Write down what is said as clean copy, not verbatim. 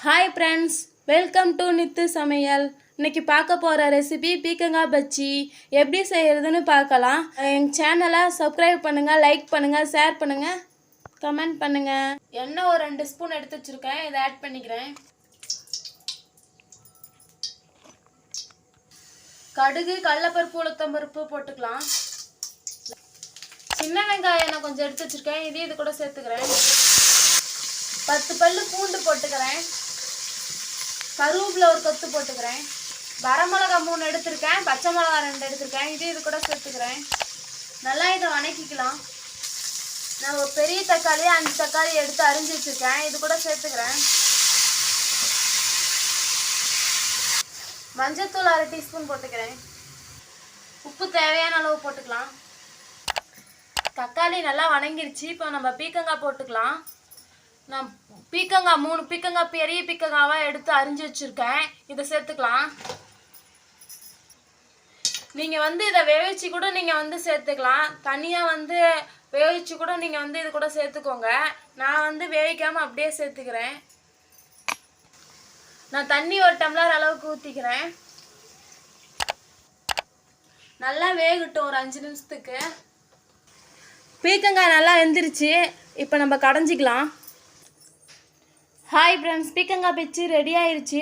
Hi friends, welcome to Nithu சமையல். இன்னைக்கு பார்க்க போகிற ரெசிபி பீக்கங்காய் பஜ்ஜி. எப்படி செய்கிறதுன்னு பார்க்கலாம். எங்கள் சேனலை சப்ஸ்கிரைப் பண்ணுங்கள், லைக் பண்ணுங்கள், ஷேர் பண்ணுங்கள், கமெண்ட் பண்ணுங்கள். எண்ணெய் ஒரு 2 ஸ்பூன் எடுத்து வச்சுருக்கேன், இதை ஆட் பண்ணிக்கிறேன். கடுகு, கடலைப்பருப்பு, உளுத்தம்பருப்பு போட்டுக்கலாம். சின்ன வெங்காயம் நான் கொஞ்சம் எடுத்து வச்சுருக்கேன், இதையும் இது கூட சேர்த்துக்கிறேன். 10 பல்லு பூண்டு போட்டுக்கிறேன். கருவேப்பிலை ஒரு கொத்து போட்டுக்கிறேன். வரமிளகா 3 எடுத்துருக்கேன், பச்சை மிளகா 2 எடுத்துருக்கேன், இது கூட சேர்த்துக்கிறேன். நல்லா இதை வணக்கிக்கலாம். நான் ஒரு பெரிய தக்காளி 5 தக்காளி எடுத்து அரிஞ்சு வச்சுருக்கேன், இது கூட சேர்த்துக்கிறேன். மஞ்சத்தூள் 1/2 டீஸ்பூன் போட்டுக்கிறேன். உப்பு தேவையான அளவு போட்டுக்கலாம். தக்காளி நல்லா வணங்கிடுச்சு. இப்போ நம்ம பீக்கங்காய் போட்டுக்கலாம். நான் பீக்கங்காய் 3 பீக்கங்காய் பெரிய பீக்கங்காவாக எடுத்து அரிஞ்சு வச்சுருக்கேன், இதை சேர்த்துக்கலாம். நீங்கள் இதை வேவிச்சு கூட நீங்கள் சேர்த்துக்கலாம். தனியாக வேவிச்சு கூட நீங்கள் இது கூட சேர்த்துக்கோங்க. நான் வேவிக்காமல் அப்படியே சேர்த்துக்கிறேன். நான் தண்ணி 1 டம்ளர் அளவுக்கு ஊற்றிக்கிறேன். நல்லா வேகட்டும் ஒரு 5 நிமிஷத்துக்கு. பீக்கங்காய் நல்லா வெந்துருச்சு. இப்போ நம்ம கடைஞ்சிக்கலாம். ஹாய் ஃப்ரெண்ட்ஸ், பீக்கங்காய் பஜ்ஜி ரெடி ஆயிடுச்சு.